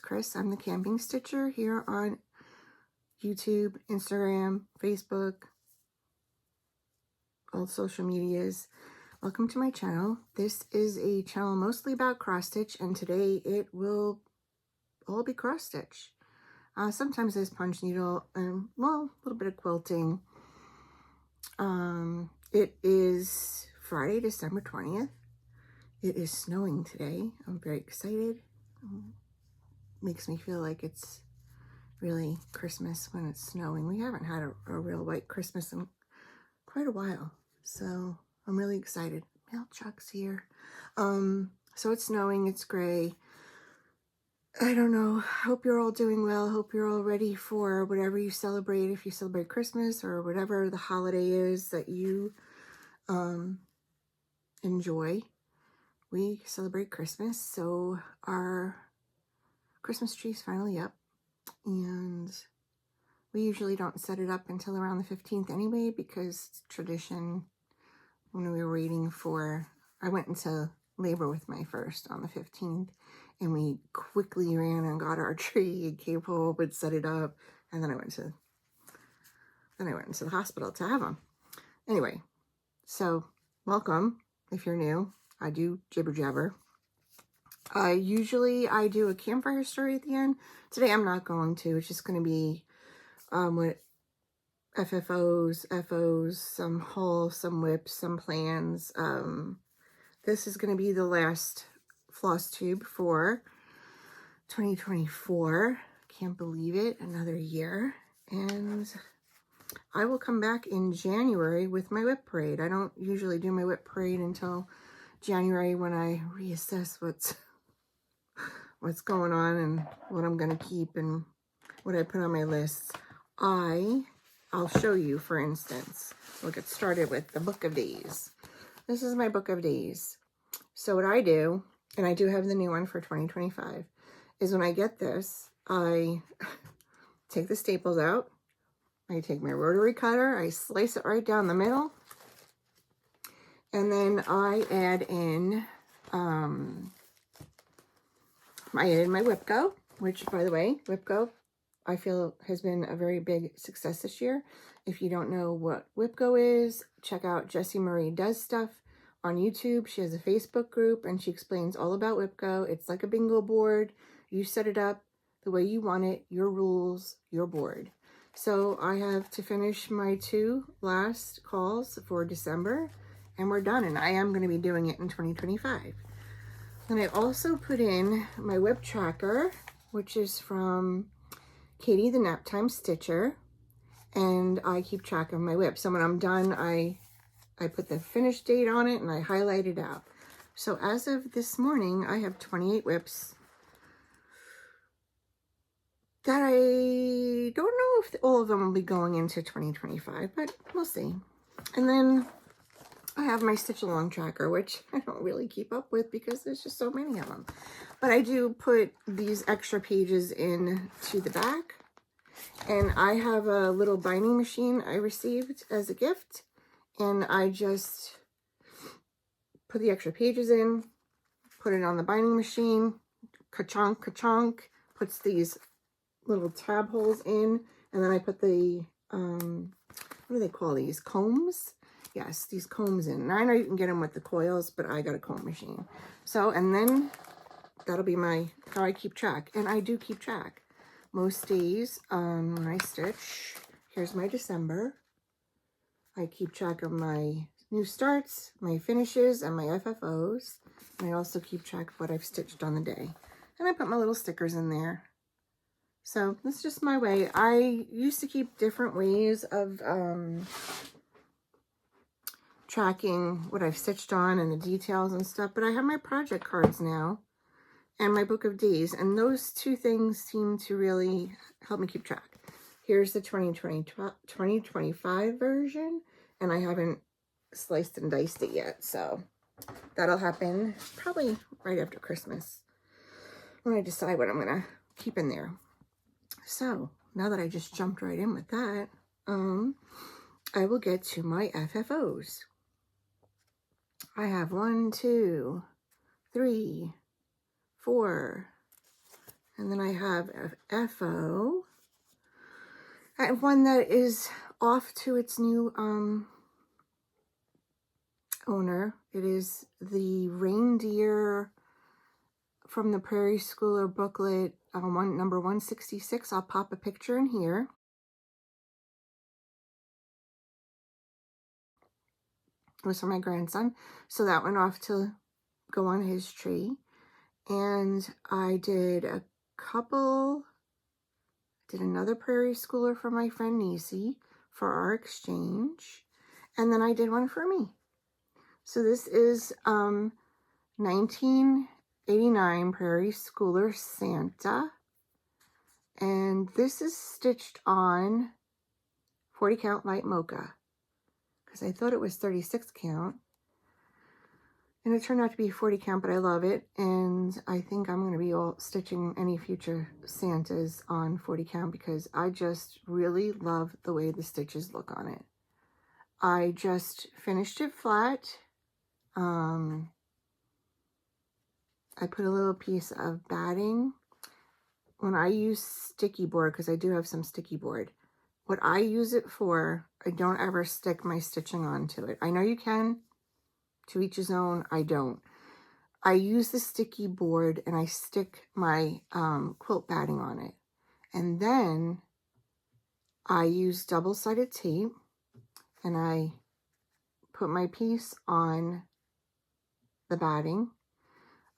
Chris. I'm the Camping Stitcher here on YouTube, Instagram, Facebook, all social medias. Welcome to my channel. This is a channel mostly about cross stitch, and today it will all be cross stitch. Sometimes there's punch needle and, well, a little bit of quilting. It is Friday, December 20th. It is snowing today. I'm very excited. Makes me feel like it's really Christmas when it's snowing. We haven't had a real white Christmas in quite a while, so I'm really excited. Mail truck's here. So it's snowing, it's gray. I don't know. Hope you're all doing well. Hope you're all ready for whatever you celebrate. If you celebrate Christmas or whatever the holiday is that you enjoy. We celebrate Christmas, so our Christmas tree's finally up, and we usually don't set it up until around the 15th anyway, because it's tradition. When we were waiting for, I went into labor with my first on the 15th, and we quickly ran and got our tree and came home and set it up, and then I went to the hospital to have them. Anyway, so welcome if you're new. I do jibber jabber. Usually I do a campfire story at the end. Today I'm not going to. It's just going to be what FFOs, FOs, some hauls, some whips, some plans. This is going to be the last Flosstube for 2024. Can't believe it, another year. And I will come back in January with my whip parade. I don't usually do my whip parade until January, when I reassess what's going on and what I'm going to keep and what I put on my lists. I'll show you, for instance. We'll get started with the book of days. This is my book of days. So what I do, and I do have the new one for 2025, is when I get this, I take the staples out. I take my rotary cutter, I slice it right down the middle, and then I add in my Whip-Go, which, by the way, Whip-Go, I feel, has been a very big success this year. If you don't know what Whip-Go is, check out Jessie Marie Does Stuff on YouTube. She has a Facebook group, and she explains all about Whip-Go. It's like a bingo board. You set it up the way you want it, your rules, your board. So I have to finish my 2 last calls for December, and we're done, and I am going to be doing it in 2025. And I also put in my whip tracker, which is from Katie the Naptime Stitcher, and I keep track of my whip. So when I'm done, I put the finish date on it and I highlight it out. So as of this morning, I have 28 whips that I don't know if all of them will be going into 2025, but we'll see. And then I have my stitch along tracker, which I don't really keep up with because there's just so many of them. But I do put these extra pages in to the back. And I have a little binding machine I received as a gift. And I just put the extra pages in, put it on the binding machine, ka-chonk, ka-chonk, puts these little tab holes in, and then I put the, what do they call these, combs? Yes, these combs in. Now I know you can get them with the coils, but I got a comb machine. So, and then that'll be how I keep track. And I do keep track. Most days when I stitch, here's my December. I keep track of my new starts, my finishes, and my FFOs. And I also keep track of what I've stitched on the day. And I put my little stickers in there. So that's just my way. I used to keep different ways of tracking what I've stitched on and the details and stuff, but I have my project cards now and my book of days, and those 2 things seem to really help me keep track. Here's the 2025 version, and I haven't sliced and diced it yet, so that'll happen probably right after Christmas when I decide what I'm gonna keep in there. So now that I just jumped right in with that, I will get to my FFOs. I have 1, 2, 3, 4, And then I have a FO. I have one that is off to its new owner. It is the reindeer from the Prairie Schooler booklet, number 166. I'll pop a picture in here. It was for my grandson, so that went off to go on his tree. And I did another Prairie Schooler for my friend Nisi for our exchange, and then I did one for me. So this is 1989 Prairie Schooler Santa, and this is stitched on 40 count light mocha because I thought it was 36 count, and it turned out to be 40 count, but I love it, and I think I'm going to be stitching any future Santas on 40 count because I just really love the way the stitches look on it. I just finished it flat. I put a little piece of batting. When I use sticky board, because I do have some sticky board, what I use it for, I don't ever stick my stitching onto it. I know you can, to each his own. I don't. I use the sticky board and I stick my quilt batting on it. And then I use double-sided tape and I put my piece on the batting.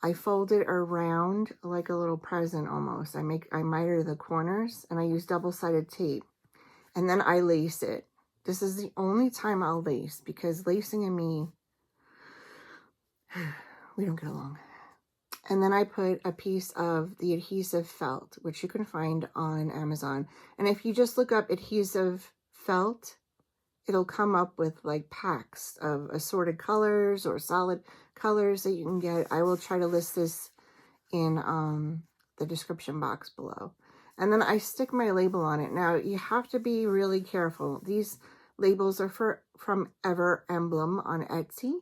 I fold it around like a little present almost. I miter the corners and I use double-sided tape. And then I lace it. This is the only time I'll lace because lacing and me, we don't get along. And then I put a piece of the adhesive felt, which you can find on Amazon. And if you just look up adhesive felt, it'll come up with like packs of assorted colors or solid colors that you can get. I will try to list this in the description box below. And then I stick my label on it. Now you have to be really careful. These labels are from Ever Emblem on Etsy,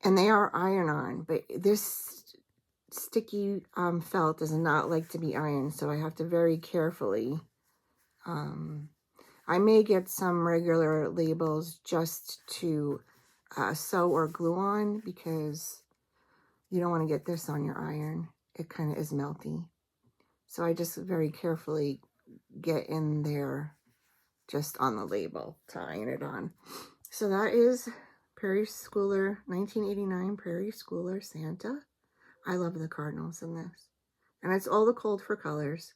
and they are iron-on, but this sticky felt does not like to be ironed, so I have to very carefully. I may get some regular labels just to sew or glue on because you don't want to get this on your iron. It kind of is melty. So I just very carefully get in there just on the label to iron it on. So that is Prairie Schooler, 1989 Prairie Schooler Santa. I love the cardinals in this. And it's all the cold for colors.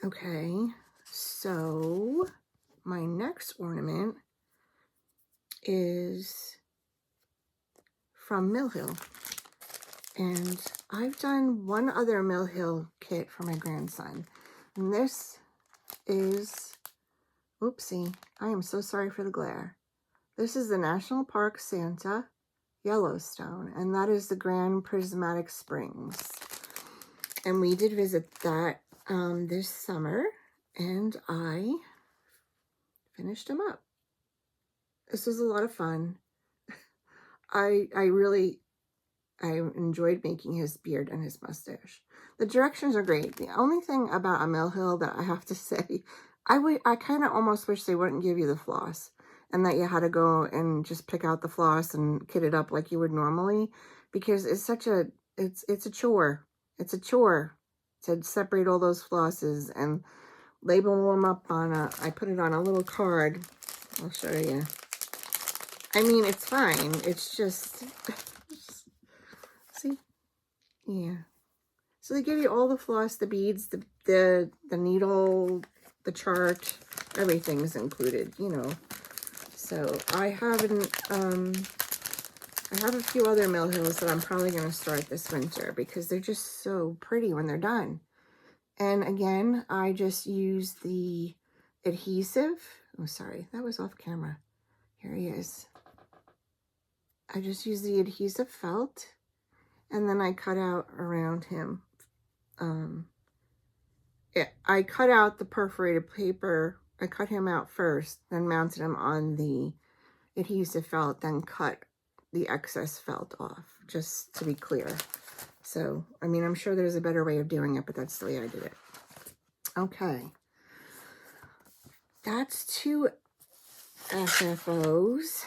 Okay, so my next ornament is from Mill Hill. And I've done one other Mill Hill kit for my grandson. And this is, oopsie, I am so sorry for the glare. This is the National Park Santa Yellowstone, and that is the Grand Prismatic Springs. And we did visit that this summer, and I finished him up. This was a lot of fun. I enjoyed making his beard and his mustache. The directions are great. The only thing about a Mill Hill that I have to say, I kind of almost wish they wouldn't give you the floss, and that you had to go and just pick out the floss and kit it up like you would normally, because it's such a, it's a chore. It's a chore to separate all those flosses and label them up on I put it on a little card. I'll show you. I mean, it's fine. It's just, see? Yeah. So they give you all the floss, the beads, the needle, the chart, everything's included, you know. So I haven't, I have a few other Mill Hills that I'm probably going to start this winter because they're just so pretty when they're done. And again, I just use the adhesive. Oh, sorry, that was off camera. Here he is. I just use the adhesive felt, and then I cut out around him. I cut out the perforated paper. I cut him out first, then mounted him on the adhesive felt, then cut the excess felt off, just to be clear. So, I mean, I'm sure there's a better way of doing it, but that's the way I did it. Okay. That's 2 FFOs.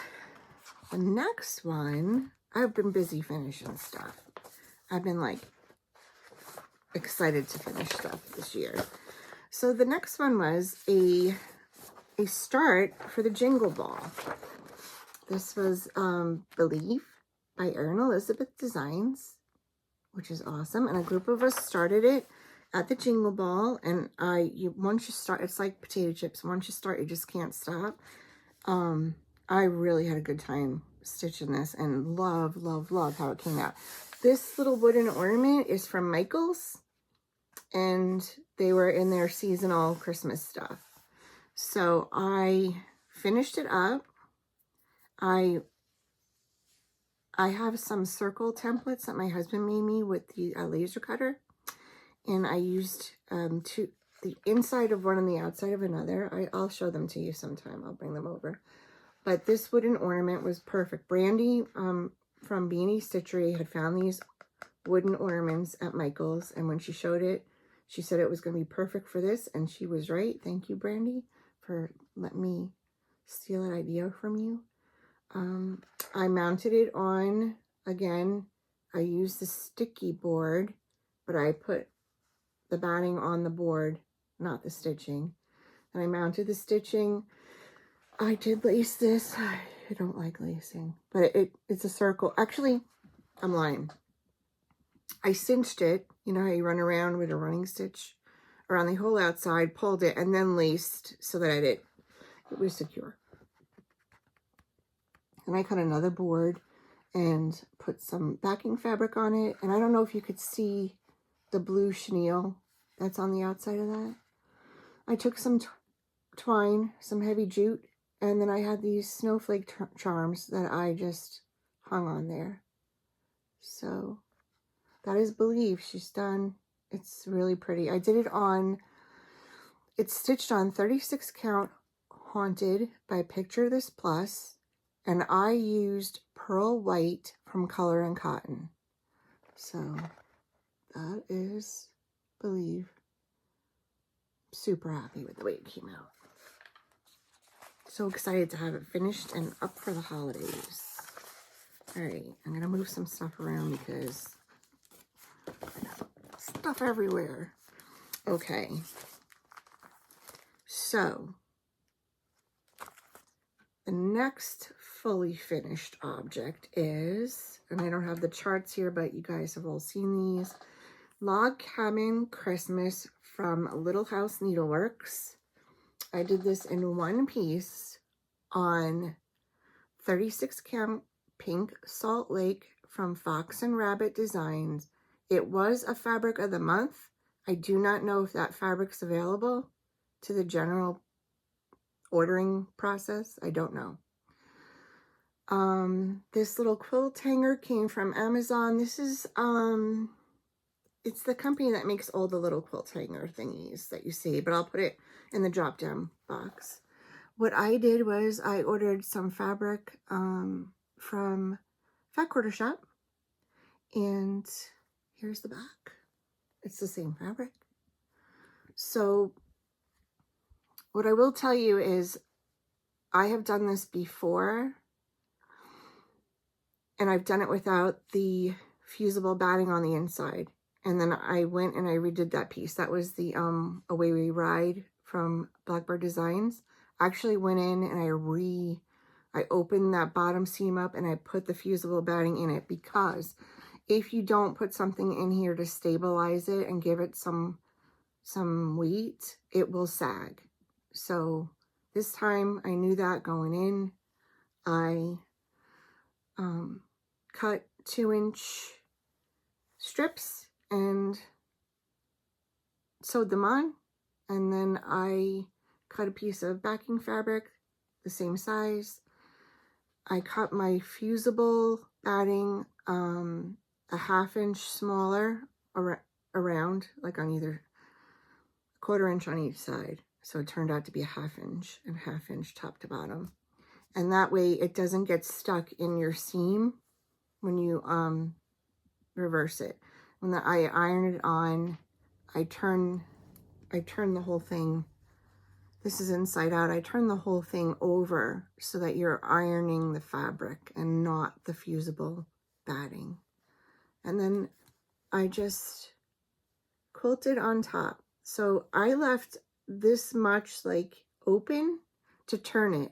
The next one, I've been busy finishing stuff. I've been like excited to finish stuff this year. So the next one was a start for the Jingle Ball. This was Believe by Erin Elizabeth Designs, which is awesome. And a group of us started it at the Jingle Ball. And once you start, it's like potato chips. Once you start, you just can't stop. I really had a good time stitching this and love how it came out. This little wooden ornament is from Michael's, and they were in their seasonal Christmas stuff. So I finished it up. I have some circle templates that my husband made me with the laser cutter, and I used the inside of one and the outside of another. I'll show them to you sometime. I'll bring them over. But this wooden ornament was perfect. Brandy from Beanie Stitchery had found these wooden ornaments at Michael's, and when she showed it, she said it was going to be perfect for this, and she was right. Thank you, Brandy, for letting me steal that idea from you. I mounted it on, again, I used the sticky board, but I put the batting on the board, not the stitching. And I mounted the stitching. I did lace this. I don't like lacing, but it's a circle. Actually, I'm lying. I cinched it. You know how you run around with a running stitch around the whole outside, pulled it, and then laced so that it was secure. And I cut another board and put some backing fabric on it. And I don't know if you could see the blue chenille that's on the outside of that. I took some twine, some heavy jute, and then I had these snowflake charms that I just hung on there. So that is Believe. She's done. It's really pretty. I did it on, it's stitched on 36 count Haunted by Picture This Plus. And I used pearl white from Color and Cotton. So that is Believe. Super happy with the way it came out. So excited to have it finished and up for the holidays. All right, I'm going to move some stuff around because I have stuff everywhere. Okay. So the next fully finished object is, and I don't have the charts here, but you guys have all seen these, Log Cabin Christmas from Little House Needleworks. I did this in one piece on 36 count pink Salt Lake from Fox and Rabbit Designs. It was a fabric of the month. I do not know if that fabric's available to the general ordering process. I don't know. This little quilt hanger came from Amazon. This is it's the company that makes all the little quilt hanger thingies that you see, but I'll put it in the drop down box. What I did was I ordered some fabric from Fat Quarter Shop, and here's the back. It's the same fabric. So what I will tell you is I have done this before, and I've done it without the fusible batting on the inside. And then I went and I redid that piece. That was the Away We Ride from Blackbird Designs. I actually went in and I opened that bottom seam up and I put the fusible batting in it, because if you don't put something in here to stabilize it and give it some weight, it will sag. So this time I knew that going in. I cut 2-inch strips and sewed them on, and then I cut a piece of backing fabric the same size. I cut my fusible batting a 1/2 inch smaller around, like on either 1/4 inch on each side. So it turned out to be a 1/2 inch and 1/2 inch top to bottom. And that way it doesn't get stuck in your seam when you reverse it. when I iron it on, I turn the whole thing. This is inside out. I turn the whole thing over so that you're ironing the fabric and not the fusible batting. And then I just quilted on top. So I left this much like open to turn it.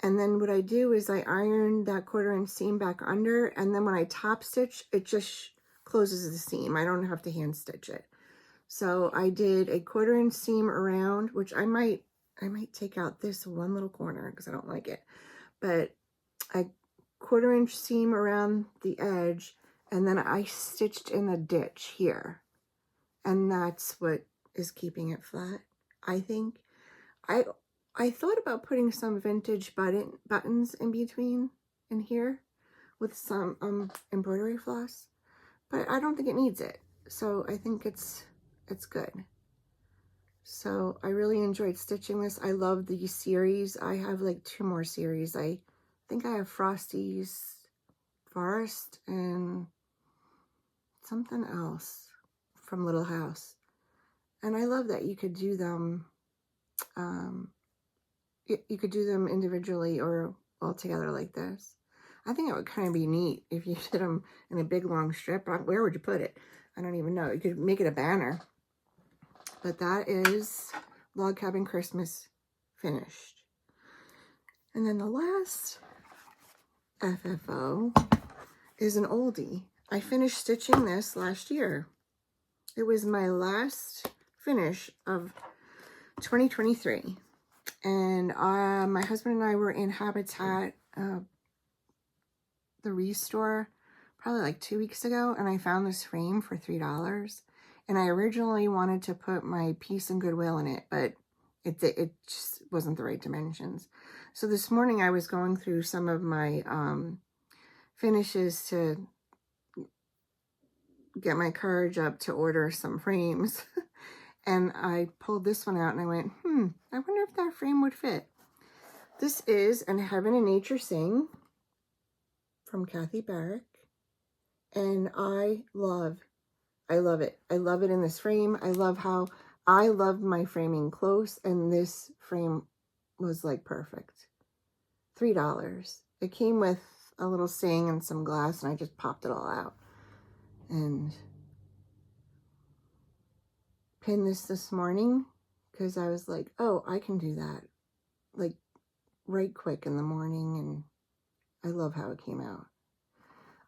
And then what I do is I iron that 1/4 inch seam back under, and then when I top stitch, it just closes the seam. I don't have to hand stitch it. So I did a 1/4 inch seam around, which I might take out this one little corner because I don't like it. But a 1/4 inch seam around the edge, and then I stitched in a ditch here. And that's what is keeping it flat, I think. I thought about putting some vintage buttons in between in here with some embroidery floss, but I don't think it needs it. So I think it's good. So I really enjoyed stitching this. I love the series. I have like 2 more series. I think I have Frosty's Forest and something else from Little House. And I love that you could do them, you could do them individually or all together like this. I think it would kind of be neat if you did them in a big long strip. Where would you put it? I don't even know. You could make it a banner. But that is Log Cabin Christmas finished. And then the last FFO is an oldie. I finished stitching this last year. It was my last finish of 2023. And my husband and I were in Habitat, the Restore, probably like 2 weeks ago, and I found this frame for $3. And I originally wanted to put my Peace and Goodwill in it, but it just wasn't the right dimensions. So this morning I was going through some of my finishes to get my courage up to order some frames. And I pulled this one out and I went, I wonder if that frame would fit. This is an Heaven and Nature Sing from Kathy Barrick. And I love it. I love it in this frame. I love how I love my framing close, and this frame was like perfect. $3. It came with a little sing and some glass, and I just popped it all out and pinned this morning because I was like, oh, I can do that like right quick in the morning, and I love how it came out.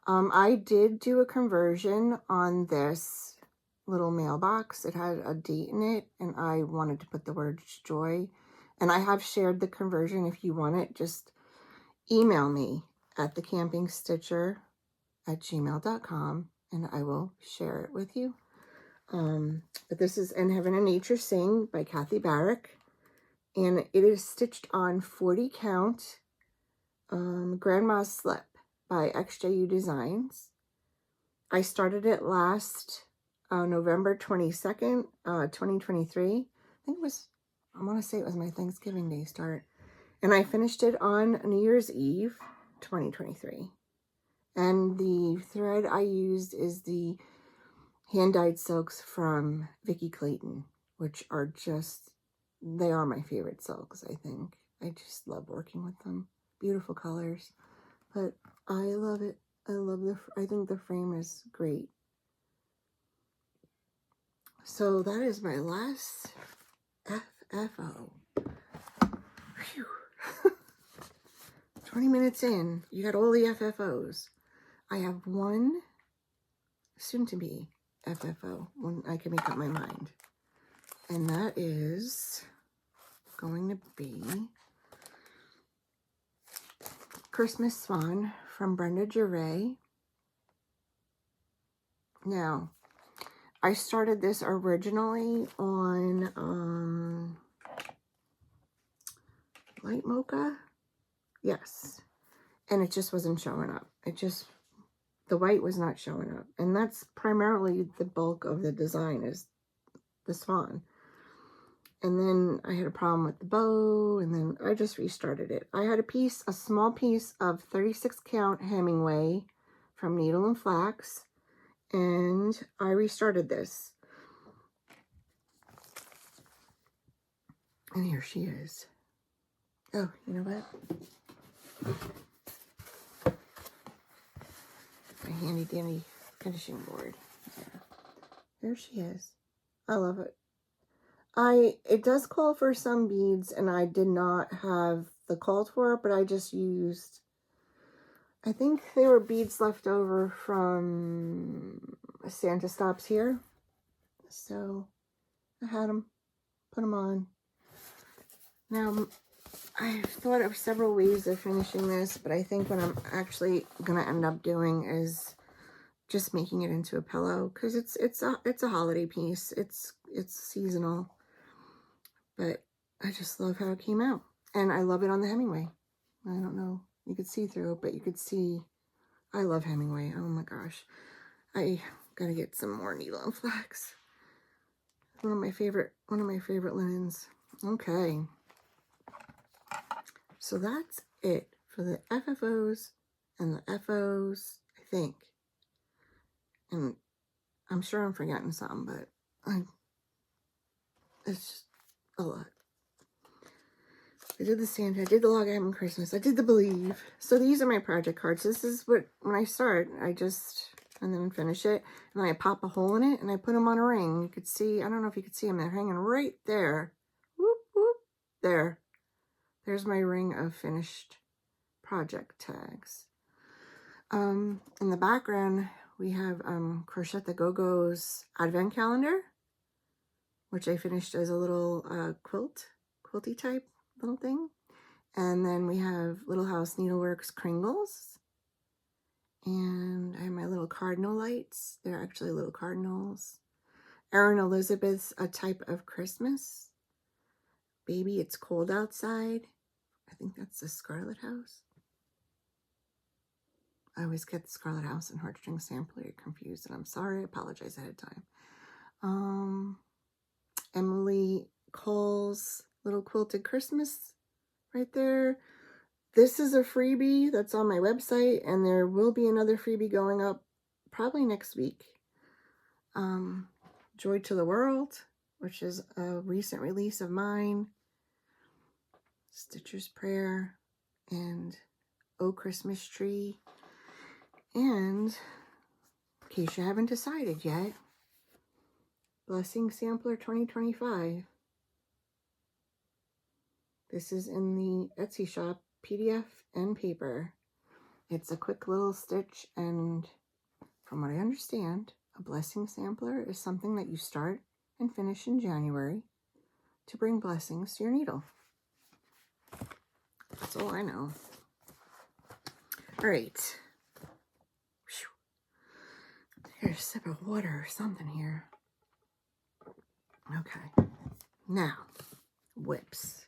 I did do a conversion on this little mailbox. It had a date in it, and I wanted to put the word joy. And I have shared the conversion. If you want it, just email me at thecampingstitcher@gmail.com, and I will share it with you. But this is In Heaven and Nature Sing by Kathy Barrick, and it is stitched on 40 count Grandma's Slip by XJU Designs. I started it last November 22nd, 2023. I think it was, I want to say it was my Thanksgiving Day start. And I finished it on New Year's Eve, 2023. And the thread I used is the hand-dyed silks from Vicki Clayton, which are just, they are my favorite silks, I think. I just love working with them. Beautiful colors. But I love it. I think the frame is great. So that is my last FFO. Phew. 20 minutes in, you got all the FFOs. I have one soon-to-be FFO when I can make up my mind. And that is going to be Christmas Swan from Brenda Gervais. Now, I started this originally on light mocha. Yes. And it just wasn't showing up. The white was not showing up. And that's primarily the bulk of the design, is the swan. And then I had a problem with the bow, and then I just restarted it. I had a small piece of 36 count Hemingway from Needle and Flax, and I restarted this. And here she is. Oh, you know what? My handy dandy finishing board. Yeah. There she is. I love it. It does call for some beads, and I did not have the called for it, but I just used, I think they were beads left over from Santa Stops here. So I had them, put them on. Now, I've thought of several ways of finishing this, but I think what I'm actually going to end up doing is just making it into a pillow, because it's a holiday piece. It's seasonal. But I just love how it came out. And I love it on the Hemingway. I don't know. You could see through it, but you could see. I love Hemingway. Oh my gosh. I gotta get some more needle and flax. One of my favorite linens. Okay. So that's it for the FFOs and the FOs, I think. And I'm sure I'm forgetting some, but it's just a lot. I did the Santa, I did the Log Cabin Christmas, I did the Believe. So these are my project cards. This is what, when I start, and then finish it, and then I pop a hole in it, and I put them on a ring. You could see, I don't know if you could see them, they're hanging right there. Whoop, whoop, there. There's my ring of finished project tags. In the background, we have Crochet the Go-Go's Advent Calendar, which I finished as a little quilty type little thing. And then we have Little House Needleworks Kringles. And I have my little cardinal lights. They're actually little cardinals. Erin Elizabeth's A Type of Christmas. Baby, It's Cold Outside. I think that's the Scarlet House. I always get the Scarlet House and Heartstring Sampler confused, and I'm sorry. I apologize ahead of time. Emily Cole's Little Quilted Christmas right there. This is a freebie that's on my website, and there will be another freebie going up probably next week. Joy to the World, which is a recent release of mine. Stitcher's Prayer and Oh Christmas Tree. And in case you haven't decided yet, Blessing Sampler 2025. This is in the Etsy shop, PDF and paper. It's a quick little stitch, and from what I understand, a blessing sampler is something that you start and finish in January to bring blessings to your needle. That's all I know. All right. Here's a sip of water or something here. Okay. Now, whips.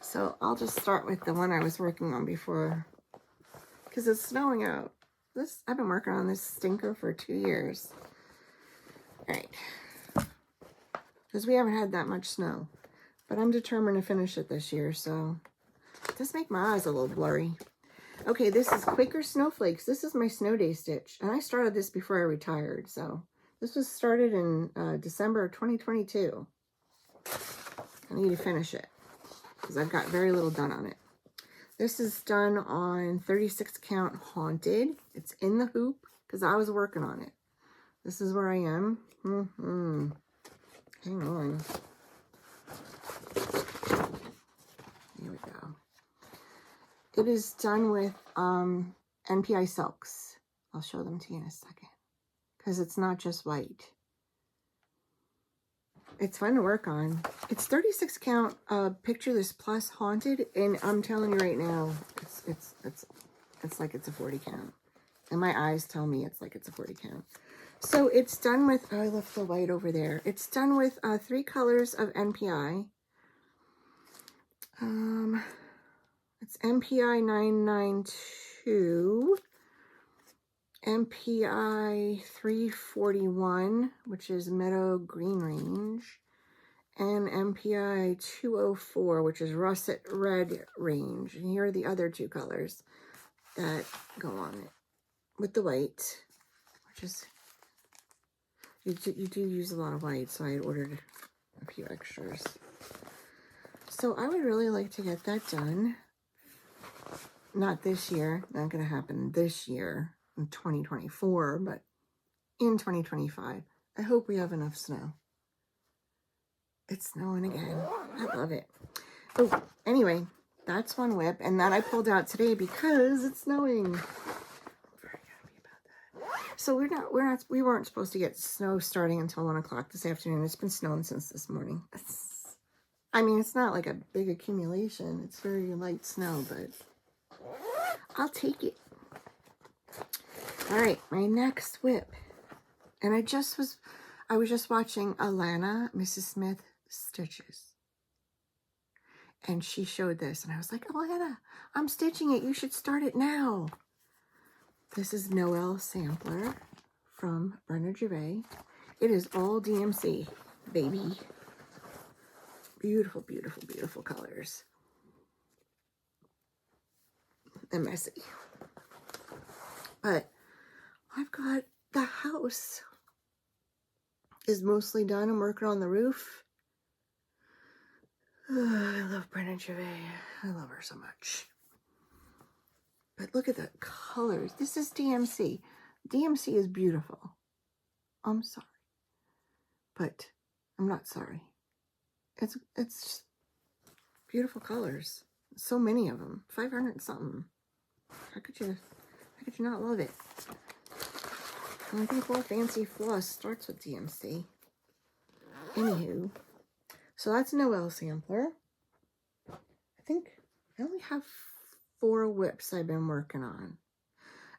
So I'll just start with the one I was working on before, because it's snowing out. I've been working on this stinker for 2 years. All right. Because we haven't had that much snow. But I'm determined to finish it this year, so it does make my eyes a little blurry. Okay, this is Quaker Snowflakes. This is my snow day stitch, and I started this before I retired, so this was started in December of 2022. I need to finish it because I've got very little done on it. This is done on 36 count Haunted. It's in the hoop because I was working on it. This is where I am. Hang on. Here we go. It is done with NPI silks. I'll show them to you in a second because it's not just white. It's fun to work on. It's 36 count Picture This Plus Haunted, and I'm telling you right now, it's like it's a 40 count. And my eyes tell me it's like it's a 40 count. So it's done with, oh, I left the white over there. It's done with 3 colors of NPI. It's NPI 992, NPI 341, which is Meadow Green Range, and NPI 204, which is Russet Red Range. And here are the other 2 colors that go on it. with the white, which is, you do use a lot of white, so I ordered a few extras. So I would really like to get that done. Not this year, not going to happen this year in 2024, but in 2025. I hope we have enough snow. It's snowing again. I love it. Oh, anyway, that's one whip, and that I pulled out today because it's snowing. I'm very happy about that. So we weren't supposed to get snow starting until 1 o'clock this afternoon. It's been snowing since this morning. I mean, it's not like a big accumulation. It's very light snow, but I'll take it. All right, my next whip. And I was just watching Alana, Mrs. Smith Stitches. And she showed this, and I was like, Alana, I'm stitching it. You should start it now. This is Noel Sampler from Brenda Gervais. It is all DMC, baby. Beautiful, beautiful, beautiful colors. And messy. But I've got the house is mostly done. I'm working on the roof. I love Brenda Gervais. I love her so much. But look at the colors. This is DMC. DMC is beautiful. I'm sorry. But I'm not sorry. It's just beautiful colors. So many of them. 500 and something. How could you not love it? And I think all fancy floss starts with DMC. Anywho. So that's Noel Sampler. I think I only have 4 whips I've been working on.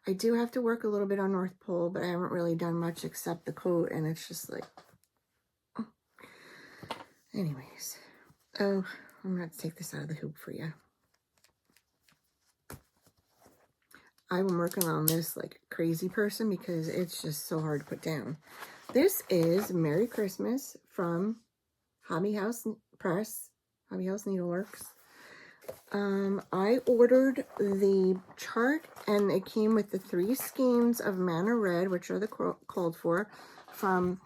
I do have to work a little bit on North Pole, but I haven't really done much except the coat, and it's just like, oh. Anyways. Oh, I'm going to have to take this out of the hoop for you. I've been working on this like a crazy person because it's just so hard to put down. This is Merry Christmas from Hobby House Press, Hobby House Needleworks. I ordered the chart, and it came with the 3 skeins of Mana Red, which are the called for, from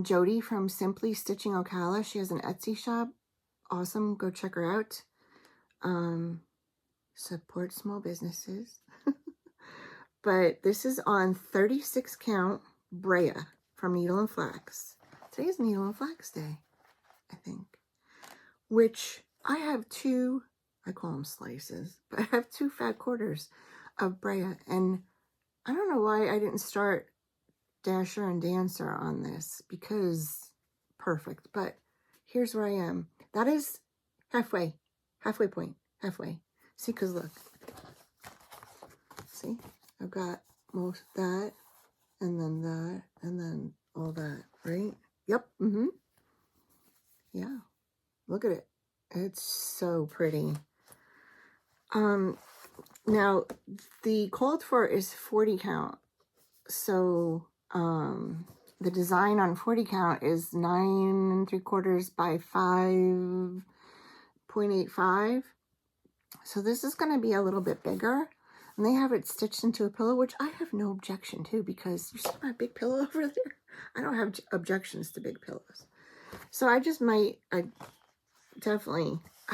Jody from Simply Stitching Ocala. She has an Etsy shop. Awesome. Go check her out. Support small businesses. But this is on 36 count Brea from Needle and Flax. Today is Needle and Flax Day, I think. Which I have 2, I call them slices, but I have 2 fat quarters of Brea. And I don't know why I didn't start Dasher and Dancer on this, because perfect. But here's where I am. That is halfway point. See, because look. See? I've got most that, and then all that, right? Yep, yeah, look at it. It's so pretty. Now, the called for is 40 count. So, the design on 40 count is 9 3/4 by 5.85. So this is going to be a little bit bigger. And they have it stitched into a pillow, which I have no objection to, because you see my big pillow over there? I don't have objections to big pillows. So I definitely, I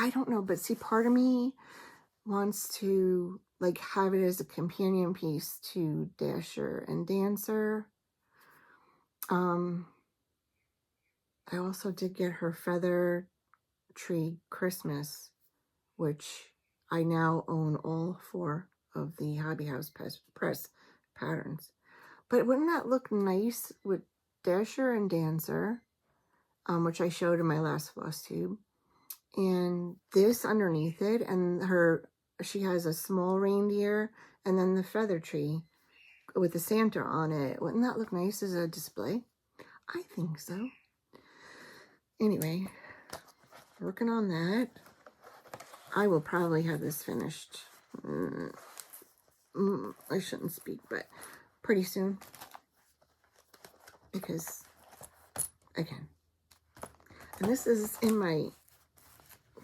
don't know, but see, part of me wants to like have it as a companion piece to Dasher and Dancer. I also did get her Feather Tree Christmas, which I now own all 4 of the Hobby House Press patterns. But wouldn't that look nice with Dasher and Dancer, which I showed in my last Flosstube, and this underneath it, and she has a small reindeer, and then the feather tree with the Santa on it. Wouldn't that look nice as a display? I think so. Anyway, working on that. I will probably have this finished. I shouldn't speak, but pretty soon, because I can. And this is in my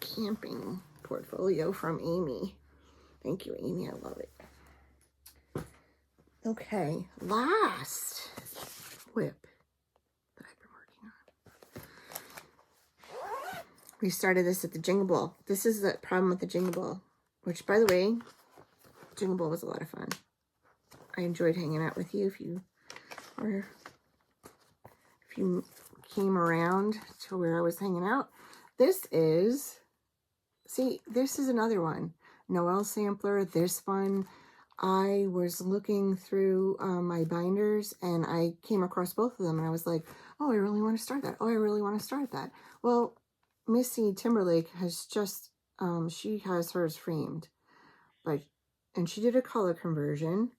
camping portfolio from Amy. Thank you, Amy. I love it. Okay, last whip that I've been working on. We started this at the Jingle Ball. This is the problem with the Jingle Ball, which, by the way, Jingle Ball was a lot of fun. I enjoyed hanging out with you if you came around to where I was hanging out. This is, see, this is another one. Noel sampler, this one. I was looking through my binders and I came across both of them and I was like, oh, I really want to start that. Oh, I really want to start that. Well, Missy Timberlake has just, she has hers framed, and she did a color conversion,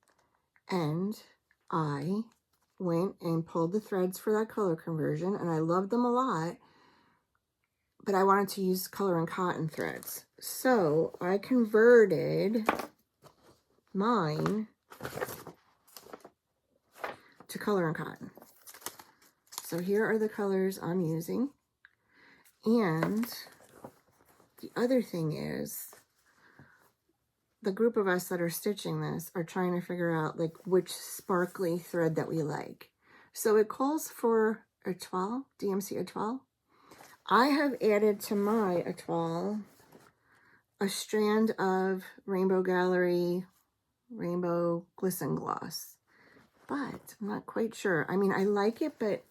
and I went and pulled the threads for that color conversion, and I loved them a lot, but I wanted to use color and cotton threads. So I converted mine to color and cotton. So here are the colors I'm using. And the other thing is, the group of us that are stitching this are trying to figure out like which sparkly thread that we like. So it calls for étoile, DMC étoile. I have added to my étoile a strand of Rainbow Gallery Rainbow Glisten Gloss, but I'm not quite sure. I mean, I like it, but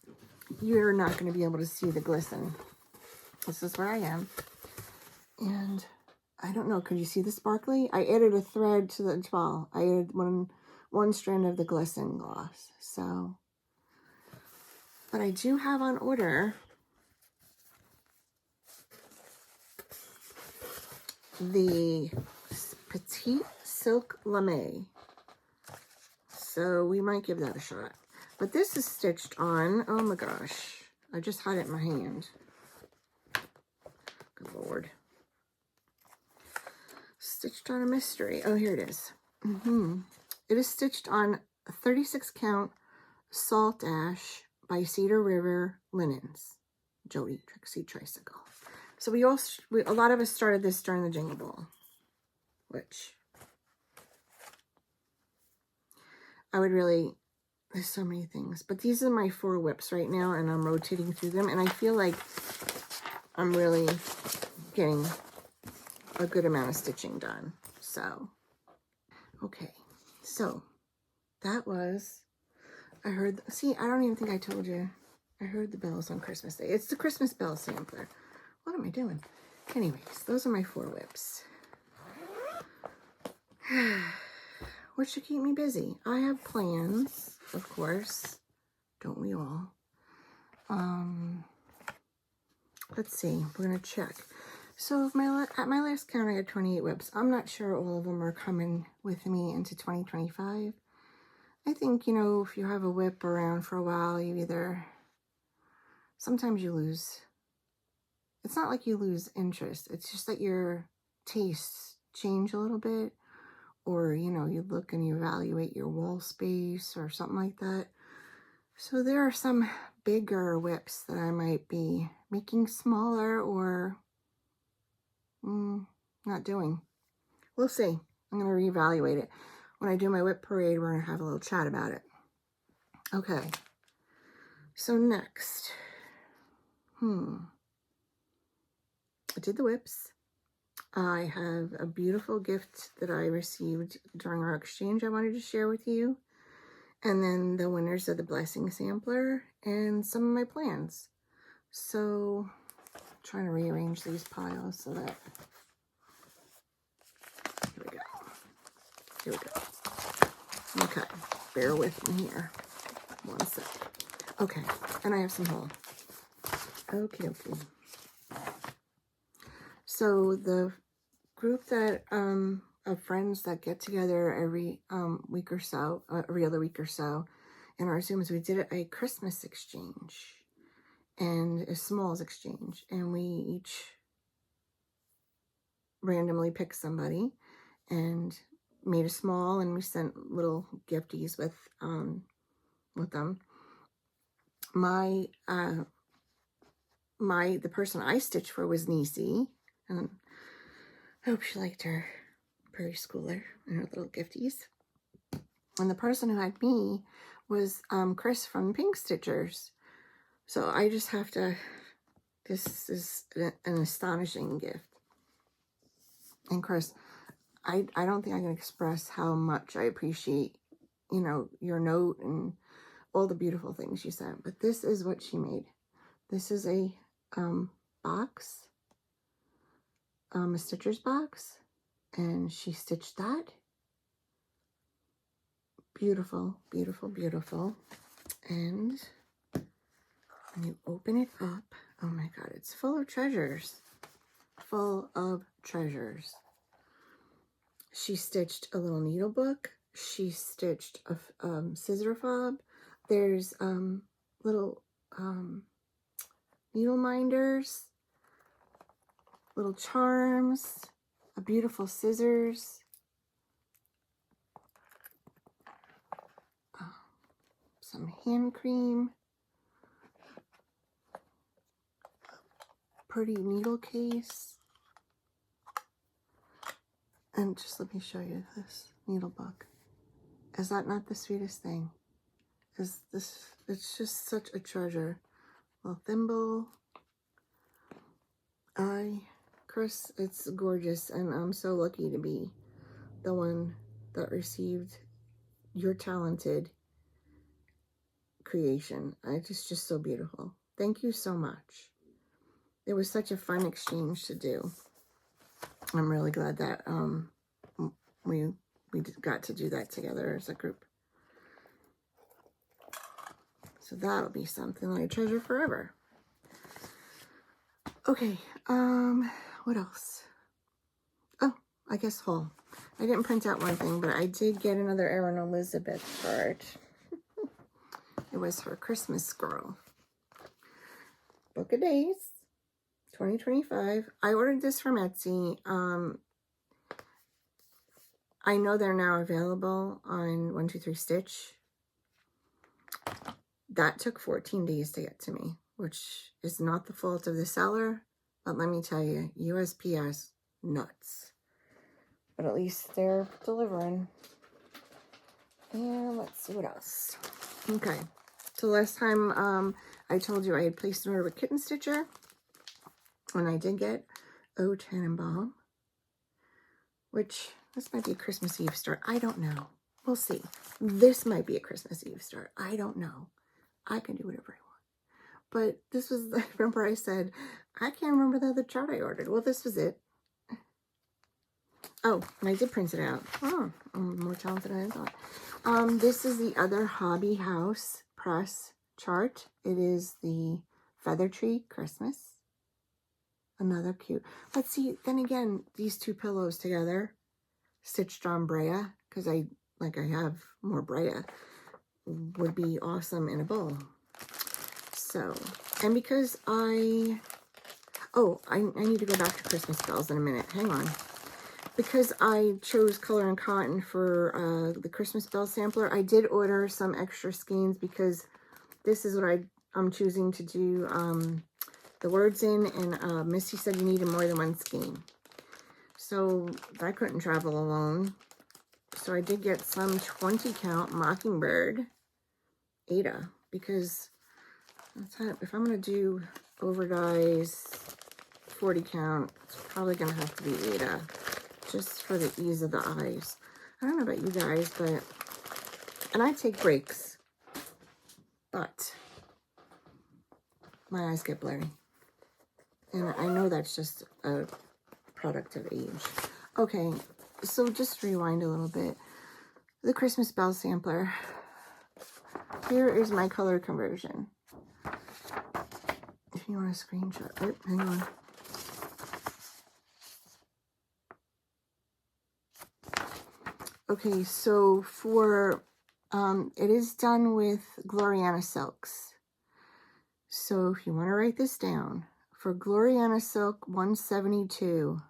you're not going to be able to see the glisten. This is where I am. And I don't know, could you see the sparkly? I added a thread to the étoile. I added one strand of the glisten gloss. So, but I do have on order the Petite Silk Lame. So we might give that a shot. But this is stitched on, oh my gosh, I just had it in my hand. Good Lord. Stitched on a mystery. Oh, here it is. It is stitched on a 36 count Salt Ash by Cedar River Linens. Jody Trixie Tricycle. So a lot of us started this during the Jingle Ball, which I would really, there's so many things, but these are my 4 whips right now and I'm rotating through them and I feel like I'm really getting a good amount of stitching done. So, okay, so that was, I heard, see, I don't even think I told you, I heard the bells on Christmas Day. It's the Christmas bell sampler. What am I doing? Anyways, those are my 4 whips. What should keep me busy? I have plans, of course. Don't we all? Let's see. We're going to check. So at my last count, I had 28 whips. I'm not sure all of them are coming with me into 2025. I think, you know, if you have a whip around for a while, you either, sometimes you lose. It's not like you lose interest. It's just that your tastes change a little bit. Or, you know, you look and you evaluate your wall space or something like that. So there are some bigger whips that I might be making smaller or not doing. We'll see. I'm going to reevaluate it. When I do my whip parade, we're going to have a little chat about it. Okay. So next. I did the whips. I have a beautiful gift that I received during our exchange I wanted to share with you. And then the winners of the blessing sampler and some of my plans. So I'm trying to rearrange these piles so that, here we go. Okay, bear with me here. One sec. Okay, and I have some hole. Okay. So the group that of friends that get together every week or so, every other week or so, in our Zooms, we did a Christmas exchange and a smalls exchange, and we each randomly picked somebody and made a small, and we sent little gifties with them. The person I stitched for was Niecy, and I hope she liked her preschooler and her little gifties. And the person who had me was Chris from Pink Stitchers. So I just have to, this is an astonishing gift. And Chris, I don't think I can express how much I appreciate, you know, your note and all the beautiful things you sent. But this is what she made. This is a box, a stitcher's box, and she stitched that. Beautiful, beautiful, beautiful. And when you open it up, oh my God, it's full of treasures. Full of treasures. She stitched a little needle book. She stitched a scissor fob. There's little needle minders, little charms, a beautiful scissors, some hand cream, pretty needle case, and just let me show you this needle book. Is that not the sweetest thing? Is this? It's just such a treasure. Little thimble. Chris, it's gorgeous, and I'm so lucky to be the one that received your talented creation. It's just so beautiful. Thank you so much. It was such a fun exchange to do. I'm really glad that we got to do that together as a group. So that'll be something that I treasure forever. Okay, what else? Oh, I guess haul. I didn't print out one thing, but I did get another Erin Elizabeth card. It was her Christmas scroll. Book of Days, 2025. I ordered this from Etsy. I know they're now available on 123 Stitch. That took 14 days to get to me, which is not the fault of the seller, but let me tell you, USPS, nuts. But at least they're delivering. And let's see what else. Okay, so last time I told you I had placed an order with Kitten Stitcher, and I did get O Tannenbaum, which this might be a Christmas Eve start. I don't know. We'll see. This might be a Christmas Eve start. I don't know. I can do whatever I want. But this was, I remember I said, I can't remember the other chart I ordered. Well, this was it. Oh, and I did print it out. Oh, I'm more talented than I thought. This is the other Hobby House press chart. It is the Feather Tree Christmas. Another cute. Let's see, then again, these two pillows together, stitched on Brea, because I have more Brea, would be awesome in a bowl. So, and because I need to go back to Christmas bells in a minute. Hang on. Because I chose Color and Cotton for the Christmas bell sampler, I did order some extra skeins because this is what I'm choosing to do the words in, and Missy said you needed more than one skein. So I couldn't travel alone. So I did get some 20 count Mockingbird Ada, because that's how, if I'm going to do overdyes 40 count, it's probably going to have to be Ada, just for the ease of the eyes. I don't know about you guys, but, and I take breaks, but my eyes get blurry. And I know that's just a product of age. Okay, so just rewind a little bit. The Christmas bell sampler. Here is my color conversion. If you want a screenshot. Oh, hang on. Okay, so for, it is done with Gloriana Silks. So if you want to write this down, for Gloriana Silk 172,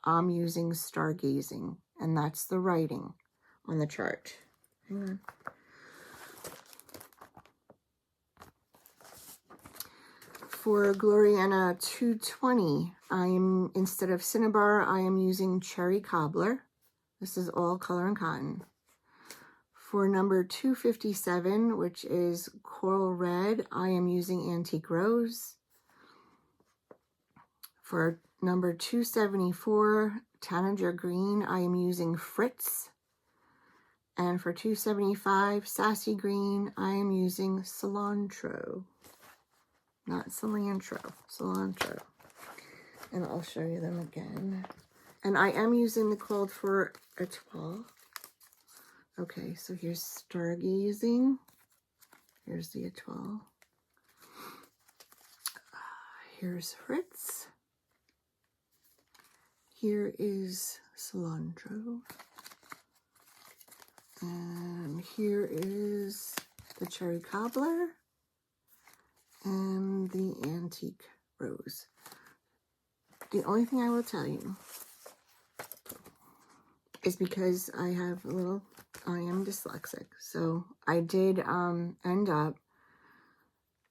I'm using Stargazing, and that's the writing on the chart. Hang on. For Gloriana 220, instead of Cinnabar, I am using Cherry Cobbler. This is all Color and Cotton. For number 257, which is Coral Red, I am using Antique Rose. For number 274, Tanager Green, I am using Fritz. And for 275, Sassy Green, I am using Cilantro. Not cilantro, cilantro. And I'll show you them again. And I am using the Cold for Etoile. Okay, so here's Stargazing. Here's the Etoile. Here's Fritz. Here is Cilantro. And here is the Cherry Cobbler and the Antique Rose. The only thing I will tell you is because I am dyslexic. So I did end up,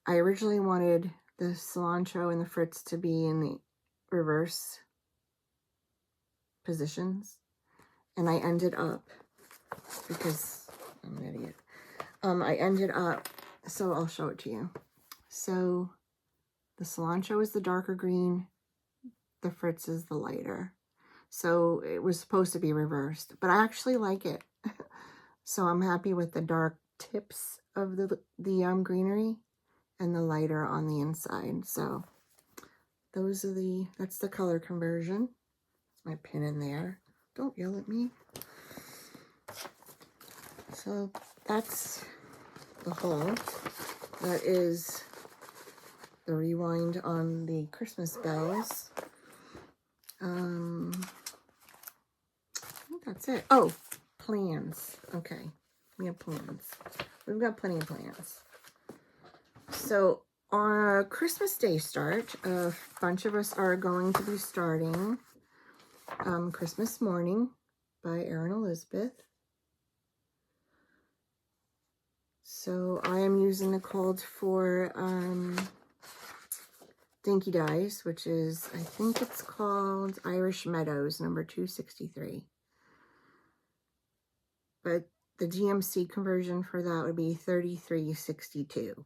I originally wanted the Cilantro and the Fritz to be in the reverse positions. And I ended up, because I'm an idiot, I ended up, so I'll show it to you. So the Cilantro is the darker green, the Fritz is the lighter. So it was supposed to be reversed, but I actually like it. So I'm happy with the dark tips of the greenery and the lighter on the inside. So those are that's the color conversion. That's my pin in there. Don't yell at me. So that's the haul. That is the rewind on the Christmas bells. I think that's it. Oh, plans. Okay, we have plans. We've got plenty of plans. So on a Christmas Day start, a bunch of us are going to be starting Christmas Morning by Erin Elizabeth. So I am using the Cold for Dinky Dies, which is, I think it's called Irish Meadows, number 263. But the GMC conversion for that would be 3362.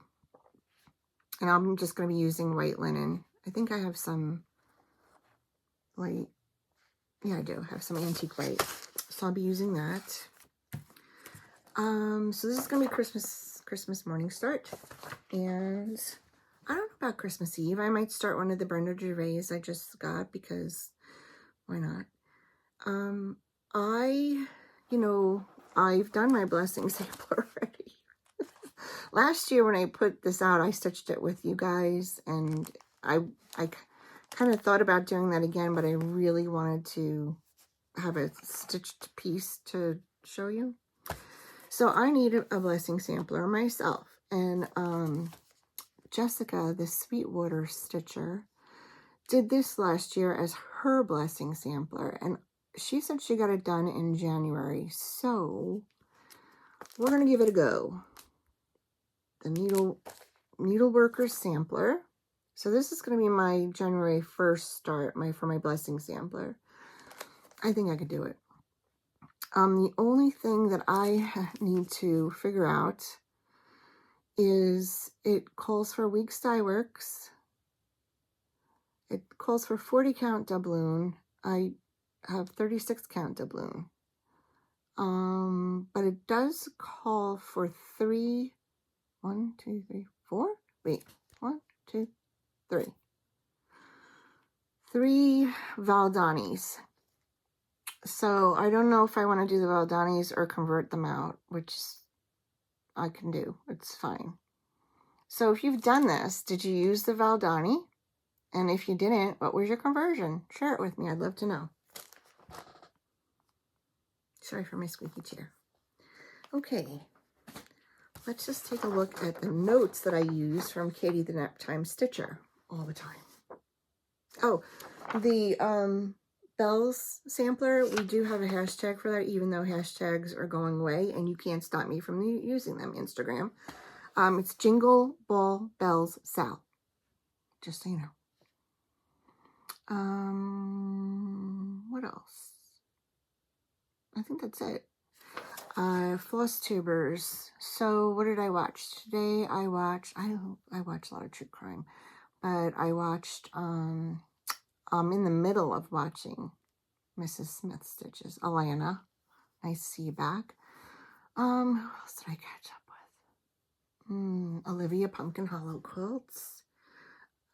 And I'm just going to be using white linen. I think I have some white. Yeah, I do have some antique white. So I'll be using that. So this is going to be Christmas morning start. And I don't know about Christmas Eve. I might start one of the Brenda Gervais I just got, because why not? I've done my blessing sample already. Last year when I put this out, I stitched it with you guys, and I kind of thought about doing that again, but I really wanted to have a stitched piece to show you. So I need a blessing sampler myself, and Jessica, the Sweetwater Stitcher, did this last year as her blessing sampler, and she said she got it done in January, so we're going to give it a go. The Needleworker Sampler. So this is going to be my January 1st start for my blessing sampler. I think I could do it. The only thing that I need to figure out is it calls for weeks dye works. It calls for 40 count doubloon. I have 36 count doubloon. But it does call for 3 Valdanis. So I don't know if I want to do the Valdanis or convert them out, which I can do. It's fine. So if you've done this, did you use the Valdani? And if you didn't, what was your conversion? Share it with me. I'd love to know. Sorry for my squeaky chair. Okay. Let's just take a look at the notes that I use from Katie the Naptime Stitcher all the time. Oh, the bells sampler, we do have a hashtag for that, even though hashtags are going away, and you can't stop me from using them, Instagram. It's Jingle Ball Bells Sal. Just so you know. What else? I think that's it. Flosstubers. So what did I watch today? I watch a lot of true crime, but I watched I'm in the middle of watching Mrs. Smith Stitches. Alana, nice to see you back. Who else did I catch up with? Olivia Pumpkin Hollow Quilts.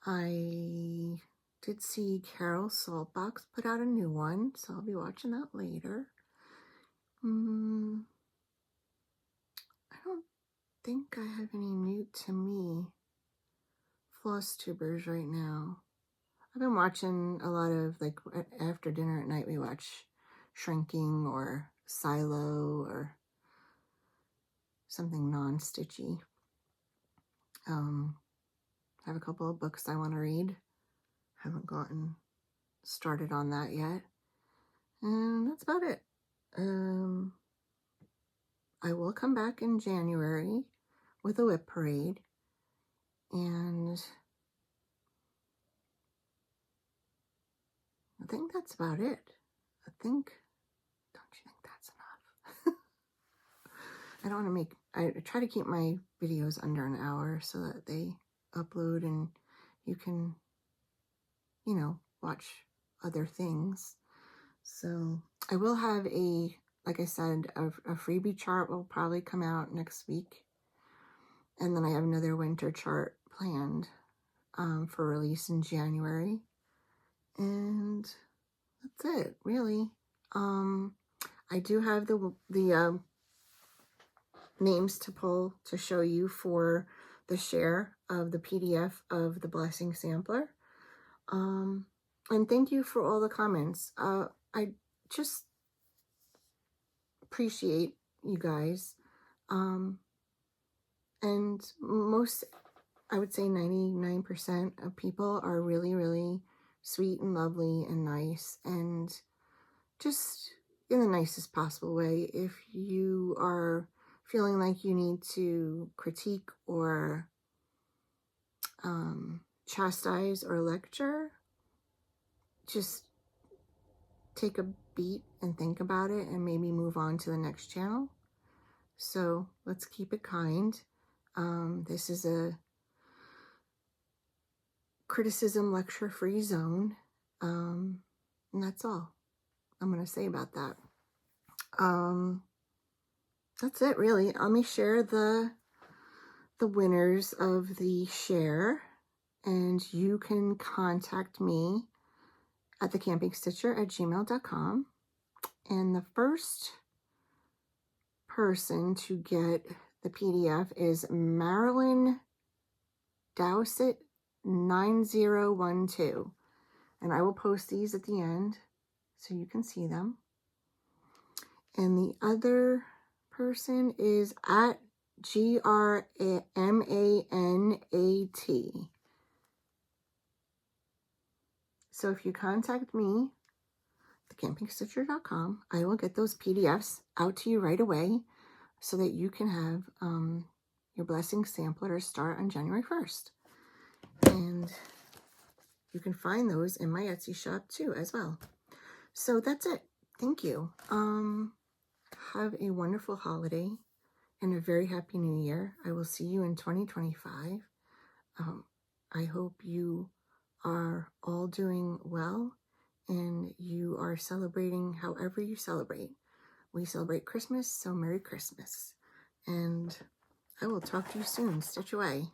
I did see Carol Saltbox put out a new one, so I'll be watching that later. I don't think I have any new to me Flosstubers right now. I've been watching a lot of, like, after dinner at night, we watch Shrinking or Silo or something non-stitchy. I have a couple of books I want to read. Haven't gotten started on that yet. And that's about it. I will come back in January with a whip parade. And I think that's about it. Don't you think that's enough? I don't want to I try to keep my videos under an hour so that they upload and you can, watch other things. So I will have like I said, a freebie chart will probably come out next week. And then I have another winter chart planned for release in January. And that's it, really. I do have the names to pull to show you for the share of the PDF of the Blessing Sampler. And thank you for all the comments. I just appreciate you guys. And most, I would say 99% of people are really, really sweet and lovely and nice, and just in the nicest possible way. If you are feeling like you need to critique or chastise or lecture, just take a beat and think about it and maybe move on to the next channel. So let's keep it kind. This is a criticism lecture-free zone. And that's all I'm going to say about that. That's it, really. Let me share the winners of the share, and you can contact me at thecampingstitcher@gmail.com. And the first person to get the PDF is Marilyn Dowsett 9012. And I will post these at the end so you can see them. And the other person is at GRMANAT. So if you contact me, thecampingstitcher.com, I will get those PDFs out to you right away so that you can have your Blessing Sampler start on January 1st. And you can find those in my Etsy shop too as well. So that's it. Thank you. Have a wonderful holiday and a very happy new year. I will see you in 2025. I hope you are all doing well and you are celebrating however you celebrate. We celebrate Christmas, so Merry Christmas. And I will talk to you soon. Stitch away.